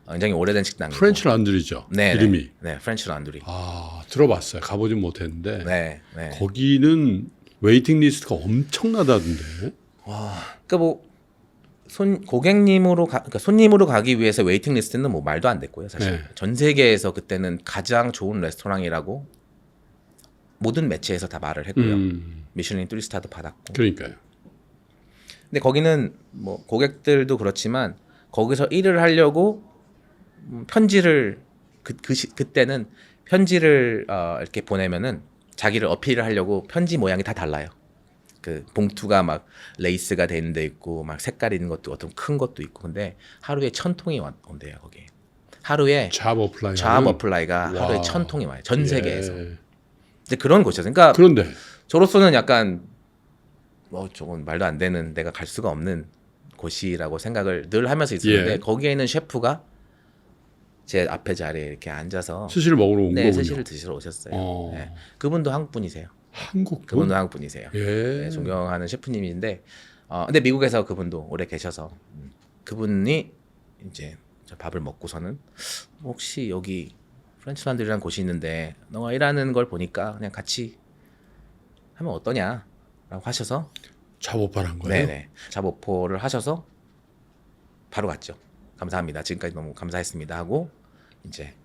굉장히 오래된 식당이고. 프렌치 란드리죠. 네, 이름이. 네, 프렌치 란드리. 들어봤어요. 가보진 못했는데. 네. 거기는 웨이팅 리스트가 엄청나다던데. 그러니까 뭐 그러니까 손님으로 가기 위해서 웨이팅 리스트는 뭐 말도 안 됐고요, 사실. 네. 전 세계에서 그때는 가장 좋은 레스토랑이라고 모든 매체에서 다 말을 했고요. 미슐린 3스타도 받았고. 그러니까요. 근데 거기는 뭐 고객들도 그렇지만 거기서 일을 하려고 편지를 그때는 편지를 이렇게 보내면은 자기를 어필을 하려고 편지 모양이 다 달라요. 그 봉투가 막 레이스가 돼 있는 데 있고 막 색깔 있는 것도 어떤 큰 것도 있고, 근데 하루에 1000통이 온대요 거기. 하루에 잡 어플라이가 하루에 와. 1000통이 와요, 전 세계에서. 예. 근데 그런 곳이었어요. 그러니까 그런데 저로서는 약간 저건 말도 안 되는, 내가 갈 수가 없는 곳이라고 생각을 늘 하면서 있었는데 예. 거기에 있는 셰프가 제 앞에 자리에 이렇게 앉아서 스시를 먹으러 온 거군요. 스시를 드시러 오셨어요. 네. 그분도 한국 분이세요. 한국 분? 그분도 한국 분이세요. 예. 네, 존경하는 셰프님인데 근데 미국에서 그분도 오래 계셔서 그분이 이제 저 밥을 먹고서는 혹시 여기 프렌치란드리라는 곳이 있는데 너가 일하는 걸 보니까 그냥 같이 하면 어떠냐라고 하셔서 잡오파를 한 거예요? 네네 잡오포를 하셔서 바로 갔죠. 감사합니다. 지금까지 너무 감사했습니다 하고 이제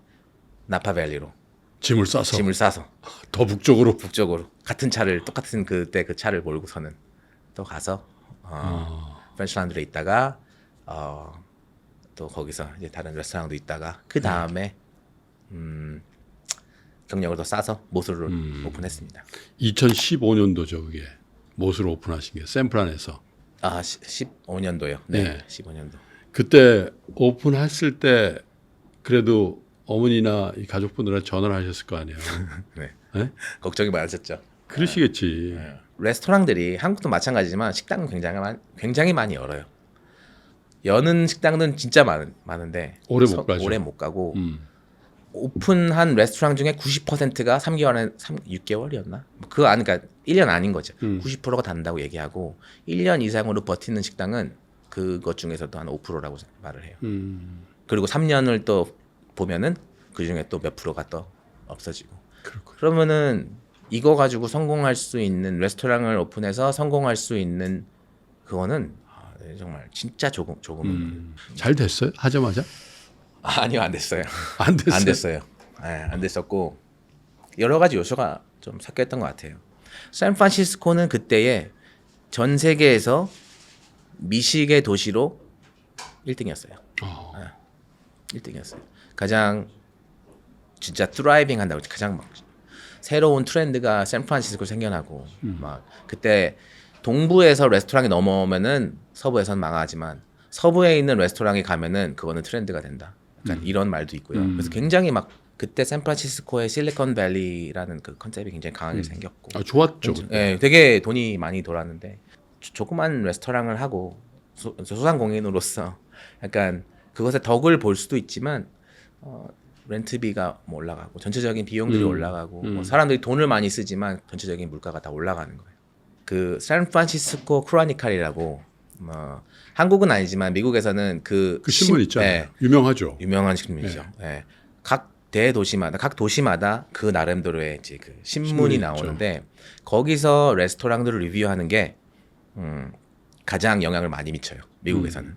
나파밸리로 짐을 싸서 짐을 싸서 더 북쪽으로. 북쪽으로 같은 차를 똑같은 그때 그 차를 몰고서는 또 가서 프렌치랜드에 있다가 또 거기서 이제 다른 레스토랑도 있다가 그 다음에 경력을 더 쌓아서 모술을 오픈했습니다. 2015년도죠 그게. 못으로 오픈하신 게 샌프란에서. 15년도요. 네, 네. 15년도. 그때 오픈했을 때 그래도 어머니나 이 가족분들한테 전화를 하셨을 거 아니에요. 네. 네? 걱정이 많으셨죠. 그러시겠지. 레스토랑들이 한국도 마찬가지지만 식당은 굉장히 많이 열어요. 여는 식당은 진짜 많은데 오래 못 가죠. 오래 못 가고 오픈한 레스토랑 중에 90%가 6개월이었나? 그거 아니까 1년 아닌 거죠. 90%가 단다고 얘기하고 1년 이상으로 버티는 식당은 그것 중에서도 한 5%라고 말을 해요. 그리고 3년을 또 보면은 그 중에 또 몇 프로가 또 없어지고. 그러면은 이거 가지고 성공할 수 있는 레스토랑을 오픈해서 성공할 수 있는 그거는 정말 진짜 조금 잘 됐어요? 하자마자? 아니요, 안 됐어요. 안 됐어요. 안 됐어요. 네, 안 됐었고 여러 가지 요소가 좀 섞였던 것 같아요. 샌프란시스코는 그때에 전 세계에서 미식의 도시로 1등이었어요. 1등이었어요. 가장 진짜 트라이빙 한다고 가장 막 새로운 트렌드가 샌프란시스코 생겨나고 막 그때 동부에서 레스토랑이 넘어오면은 서부에선 망하지만 서부에 있는 레스토랑에 가면은 그거는 트렌드가 된다. 약간 이런 말도 있고요. 그래서 굉장히 막 그때 샌프란시스코의 실리콘밸리라는 그 컨셉이 굉장히 강하게 생겼고. 좋았죠. 네, 되게 돈이 많이 돌았는데 조그만 레스토랑을 하고 소상공인으로서 약간 그것의 덕을 볼 수도 있지만 렌트비가 뭐 올라가고 전체적인 비용들이 올라가고 뭐 사람들이 돈을 많이 쓰지만 전체적인 물가가 다 올라가는 거예요. 그 샌프란시스코 크로니칼이라고 한국은 아니지만 미국에서는 그 신문 있잖아요. 네, 유명하죠. 유명한 신문이죠. 네. 각 대도시마다 각 도시마다 그 나름대로의 이제 그 신문이 나오는데 거기서 레스토랑들을 리뷰하는 게 가장 영향을 많이 미쳐요. 미국에서는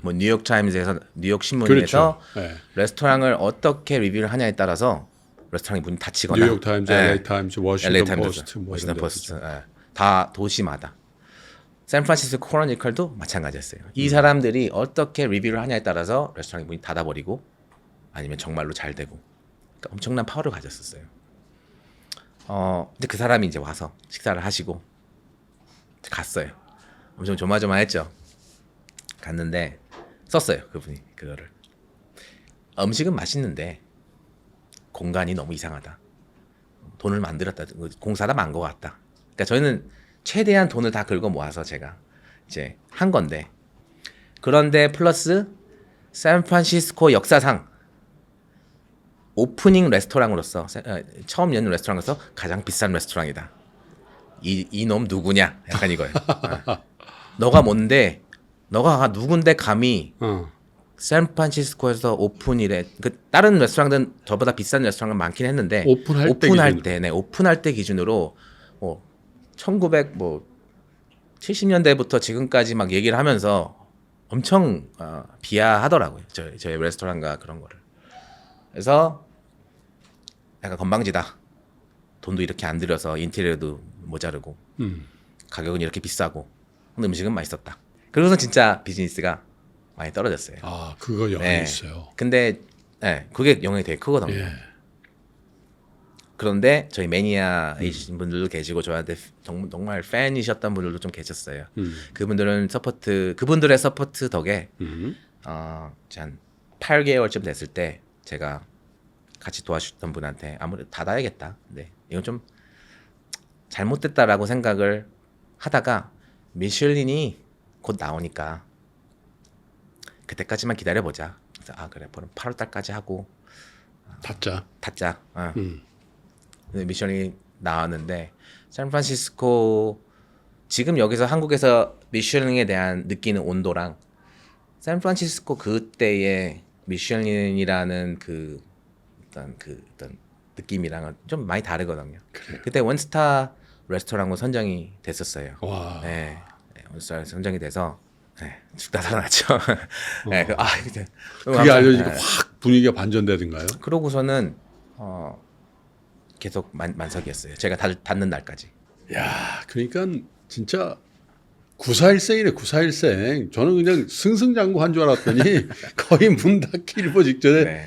뭐 뉴욕 타임즈에서 뉴욕 신문에서 그렇죠. 네. 레스토랑을 어떻게 리뷰를 하냐에 따라서 레스토랑이 문이 닫히거나 뉴욕 타임즈, LA 타임즈, 워싱턴 포스트, 워싱턴 포스트 다 도시마다. 샌프란시스코 크로니컬도 마찬가지였어요. 이 사람들이 어떻게 리뷰를 하냐에 따라서 레스토랑이 문이 닫아버리고 아니면 정말로 잘 되고 그러니까 엄청난 파워를 가졌었어요. 근데 그 사람이 이제 와서 식사를 하시고 갔어요. 엄청 조마조마했죠. 갔는데 썼어요 그분이 그거를. 음식은 맛있는데 공간이 너무 이상하다. 돈을 만들었다. 공사다 만 것 같다. 그러니까 저희는 최대한 돈을 다 긁어 모아서 제가 이제 한 건데 그런데 플러스 샌프란시스코 역사상 오프닝 레스토랑으로서 처음 여는 레스토랑으로서 가장 비싼 레스토랑이다. 이놈 누구냐? 약간 이거예요. 너가 뭔데? 너가 누군데 감히 샌프란시스코에서 오픈이래. 그 다른 레스토랑들은 저보다 비싼 레스토랑은 많긴 했는데 오픈할 때 기준으로 1970년대부터 지금까지 막 얘기를 하면서 엄청 비하하더라고요. 저희 레스토랑과 그런 거를. 그래서 약간 건방지다. 돈도 이렇게 안 들여서 인테리어도 모자르고 가격은 이렇게 비싸고 근데 음식은 맛있었다. 그러고서 진짜 비즈니스가 많이 떨어졌어요. 그거 영향이 있어요. 근데 그게 영향이 되게 크거든요. 예. 그런데 저희 매니아이신 분들도 계시고 저한테 정말 팬이셨던 분들도 좀 계셨어요. 그분들의 서포트 덕에 한 8개월쯤 됐을 때 제가 같이 도와주셨던 분한테 아무래도 닫아야겠다. 근데 이건 좀 잘못됐다라고 생각을 하다가 미슐린이 곧 나오니까 그때까지만 기다려보자. 그래서 그래 그럼 8월달까지 하고 닫자. 근데 미슐린이 나왔는데 샌프란시스코 지금 여기서 한국에서 미슐린에 대한 느끼는 온도랑 샌프란시스코 그때의 미슐린이라는 어떤 느낌이랑은 좀 많이 다르거든요. 그때 원스타 레스토랑으로 선정이 됐었어요. 와. 네, 원스타 선정이 돼서 죽다 살아났죠. 그게 알려지니까 확 분위기가 반전되던가요? 그러고서는 계속 만석이었어요. 제가 닫는 날까지. 야, 그러니까 진짜 94일생이네, 94일생. 저는 그냥 승승장구한 줄 알았더니 거의 문 닫기 일보 직전에. 네.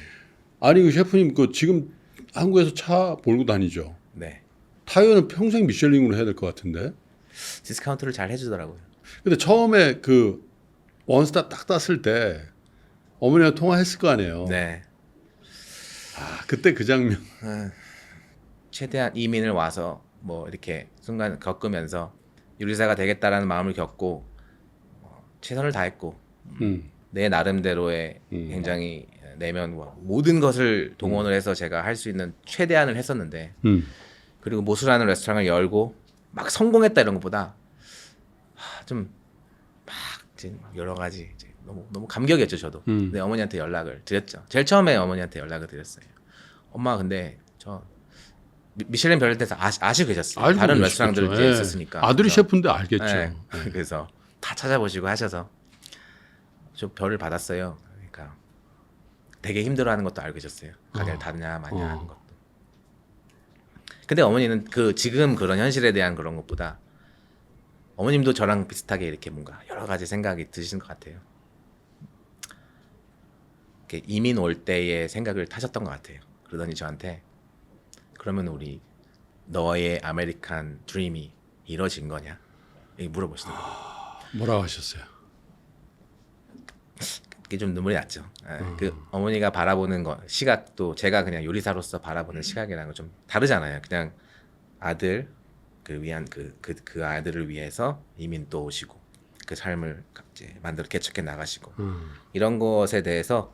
아니, 그 셰프님, 그 지금 한국에서 차 몰고 다니죠. 네. 타이어는 평생 미슐링으로 해야 될 것 같은데. 디스카운트를 잘 해주더라고요. 근데 처음에 그 원스타 딱 땄을 때 어머니랑 통화했을 거 아니에요. 네. 아, 그때 그 장면. 최대한 이민을 와서 뭐 이렇게 순간 겪으면서 요리사가 되겠다라는 마음을 겪고 최선을 다했고 내 나름대로의 굉장히 내면과 모든 것을 동원을 해서 제가 할 수 있는 최대한을 했었는데 그리고 모수라는 레스토랑을 열고 막 성공했다 이런 것보다 좀 막 여러 가지 이제 너무 감격이었죠 저도. 근데 어머니한테 연락을 드렸죠. 제일 처음에 어머니한테 연락을 드렸어요. 엄마 근데 저 미슐랭 별을 때서 아시고 계셨어요. 알고 다른 계시겠죠. 레스토랑들 이제 예. 있었으니까. 아들이 그래서, 셰프인데 알겠죠. 네. 그래서 다 찾아보시고 하셔서 저 별을 받았어요. 그러니까 되게 힘들어하는 것도 알고 계셨어요. 가게를 닫냐 마냐 하는 것도. 근데 어머니는 그 지금 그런 현실에 대한 그런 것보다 어머님도 저랑 비슷하게 이렇게 뭔가 여러 가지 생각이 드시는 것 같아요. 이렇게 이민 올 때의 생각을 타셨던 것 같아요. 그러더니 저한테 그러면 우리 너의 아메리칸 드림이 이뤄진 거냐? 이렇게 물어보시더라고요. 뭐라고 하셨어요? 그게 좀 눈물이 났죠. 그 어머니가 바라보는 거 시각도 제가 그냥 요리사로서 바라보는 시각이랑은 좀 다르잖아요. 그냥 아들 위한 그 아들을 위해서 이민 또 오시고 그 삶을 이제 만들어 개척해 나가시고 이런 것에 대해서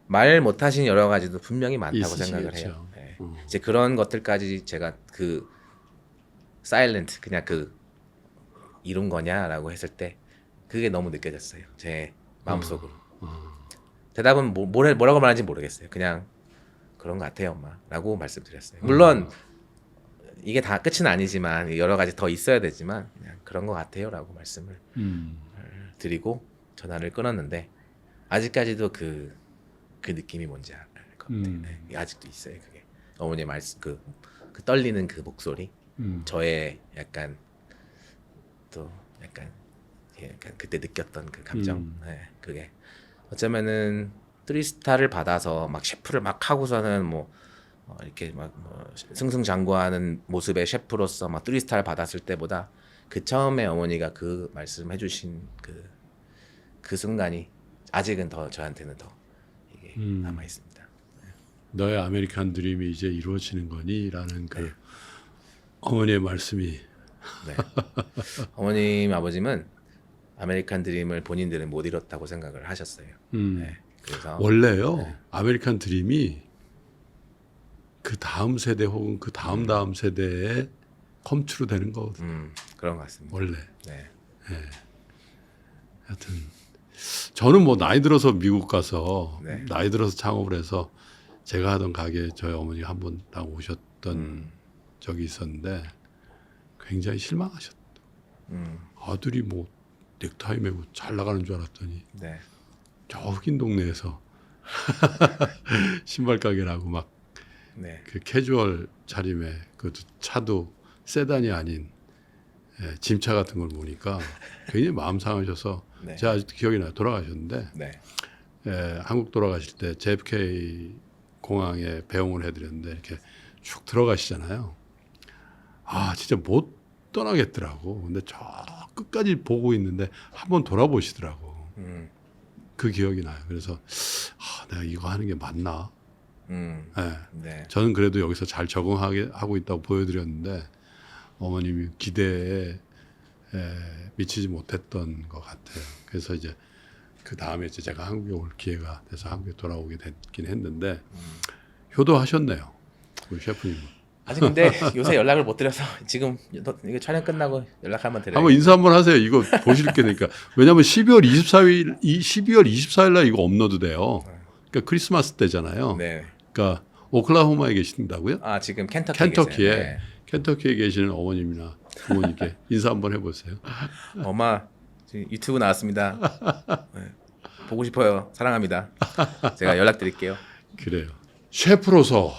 말 못하신 여러 가지도 분명히 많다고 생각을 해요. 네. 이제 그런 것들까지 제가 그 사일런트 그냥 그 이룬 거냐라고 했을 때 그게 너무 느껴졌어요. 제 마음속으로. 대답은 뭐라고 말하는지 모르겠어요. 그냥 그런 것 같아요, 엄마라고 말씀드렸어요. 물론 이게 다 끝은 아니지만 여러 가지 더 있어야 되지만 그냥 그런 것 같아요라고 말씀을 드리고 전화를 끊었는데 아직까지도 그 느낌이 뭔지 알 것 같아요. 네, 아직도 있어요. 그게 어머니의 말씀 그 떨리는 그 목소리, 저의 약간 그때 느꼈던 그 감정, 네, 그게 어쩌면은 3스타를 받아서 막 셰프를 막 하고서는 이렇게 막 승승장구하는 모습의 셰프로서 막 3스타를 받았을 때보다 그 처음에 어머니가 그 말씀해주신 그 순간이 아직은 더 저한테는 더 이게 남아 있습니다. 너의 아메리칸 드림이 이제 이루어지는 거니라는 그 어머니의 말씀이. 네. 어머님 아버님은 아메리칸 드림을 본인들은 못 이뤘다고 생각을 하셨어요. 네. 그래서 원래요 아메리칸 드림이 그 다음 세대 혹은 그 다음 세대에 컴트로 되는 거거든요. 그런 것 같습니다. 원래. 네. 하여튼 저는 뭐 나이 들어서 미국 가서 네. 나이 들어서 창업을 해서 제가 하던 가게에 저희 어머니가 한 번 딱 오셨던 적이 있었는데 굉장히 실망하셨다. 아들이 뭐 넥타이 메고 잘 나가는 줄 알았더니 네. 저 흑인 동네에서 신발 가게라고 막 네. 그 캐주얼 차림에 그 차도 세단이 아닌 짐차 같은 걸 보니까 굉장히 마음 상하셔서 네. 제가 아직도 기억이 나요. 돌아가셨는데 네. 한국 돌아가실 때 JFK 공항에 배웅을 해드렸는데 이렇게 쭉 들어가시잖아요. 아 진짜 못 떠나겠더라고. 근데 저 끝까지 보고 있는데 한번 돌아보시더라고. 그 기억이 나요. 그래서 내가 이거 하는 게 맞나? 네. 저는 그래도 여기서 잘 적응하고 있다고 보여드렸는데 어머님이 기대에 미치지 못했던 것 같아요. 그래서 이제 그 다음에 이제 제가 한국에 올 기회가 돼서 한국에 돌아오게 됐긴 했는데 효도하셨네요, 우리 셰프님은. 아직 근데 요새 연락을 못 드려서 지금 이거 촬영 끝나고 연락 한번 드려요. 한번 인사 한번 하세요. 이거 보실 게니까. 왜냐하면 12월 24일 날 이거 업로드 돼요. 그러니까 크리스마스 때잖아요. 네. 그러니까 오클라호마에 계신다고요? 아 지금 켄터키에 켄터키에 계시는 어머님이나 부모님께 인사 한번 해보세요. 엄마 지금 유튜브 나왔습니다. 네. 보고 싶어요. 사랑합니다. 제가 연락드릴게요. 그래요. 셰프로서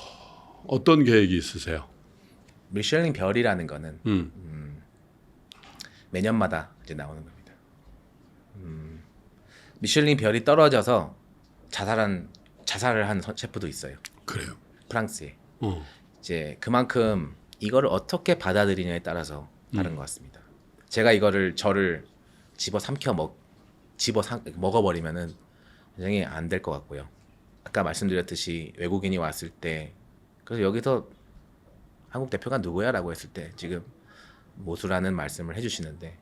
어떤 계획이 있으세요? 미슐랭 별이라는 거는 매년마다 이제 나오는 겁니다. 미슐랭 별이 떨어져서 자살을 한 셰프도 있어요. 그래요. 프랑스에. 어. 이제 그만큼 이거를 어떻게 받아들이냐에 따라서 다른 것 같습니다. 제가 저를 먹어버리면은 굉장히 안 될 것 같고요. 아까 말씀드렸듯이 외국인이 왔을 때 그래서 여기서 한국 대표가 누구야라고 했을 때 지금 모수라는 말씀을 해주시는데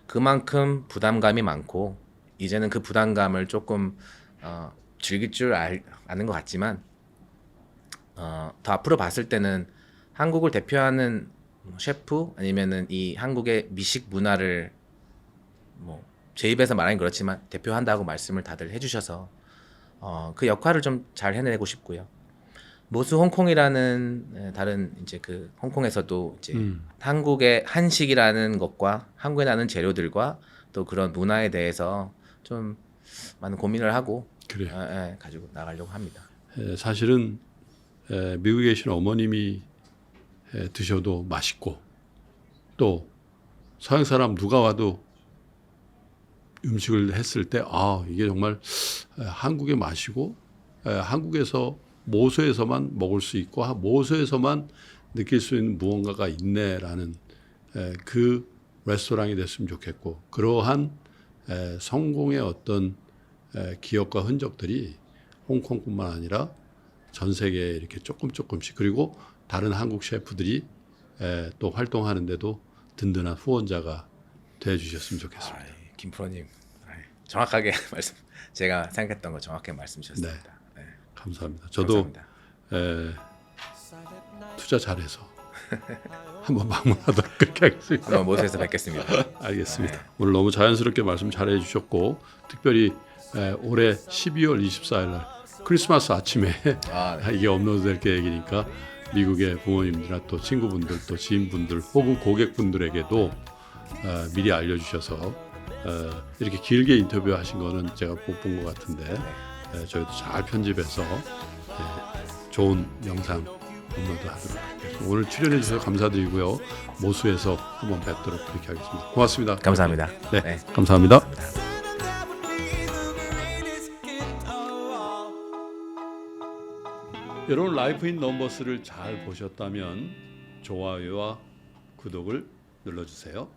그만큼 부담감이 많고 이제는 그 부담감을 조금 즐길 줄 아는 것 같지만 더 앞으로 봤을 때는 한국을 대표하는 셰프 아니면은 이 한국의 미식 문화를 뭐 제 입에서 말하긴 그렇지만 대표한다고 말씀을 다들 해주셔서 그 역할을 좀 잘 해내고 싶고요. 모수 홍콩이라는 다른 이제 그 홍콩에서도 이제 한국의 한식이라는 것과 한국에 나는 재료들과 또 그런 문화에 대해서 좀 많은 고민을 하고 그래요. 가지고 나가려고 합니다. 사실은 미국에 계신 어머님이 드셔도 맛있고 또 서양 사람 누가 와도 음식을 했을 때 이게 정말 한국의 맛이고 한국에서 모소에서만 먹을 수 있고 모소에서만 느낄 수 있는 무언가가 있네라는 그 레스토랑이 됐으면 좋겠고 그러한 성공의 어떤 기억과 흔적들이 홍콩뿐만 아니라 전 세계에 이렇게 조금씩 그리고 다른 한국 셰프들이 또 활동하는데도 든든한 후원자가 되어주셨으면 좋겠습니다. 김프로님 정확하게 제가 생각했던 거 정확하게 말씀 주셨습니다. 네. 감사합니다. 저도 감사합니다. 투자 잘해서 한번 방문하도록 그렇게 하겠습니다. 한번 모수에서 뵙겠습니다. 알겠습니다. 오늘 너무 자연스럽게 말씀 잘해 주셨고 특별히 올해 12월 24일 날 크리스마스 아침에 이게 업로드될 계획이니까 미국의 부모님들이나 또 친구분들 또 지인분들 혹은 고객분들에게도 미리 알려주셔서 이렇게 길게 인터뷰하신 거는 제가 못 본 것 같은데 저희도 잘 편집해서 좋은 영상 업로드하도록 하겠습니다. 오늘 출연해 주셔서 감사드리고요. 모수에서 한번 뵙도록 그렇게 하겠습니다. 고맙습니다. 감사합니다. 네. 감사합니다. 여러분 라이프 인 넘버스를 잘 보셨다면 좋아요와 구독을 눌러주세요.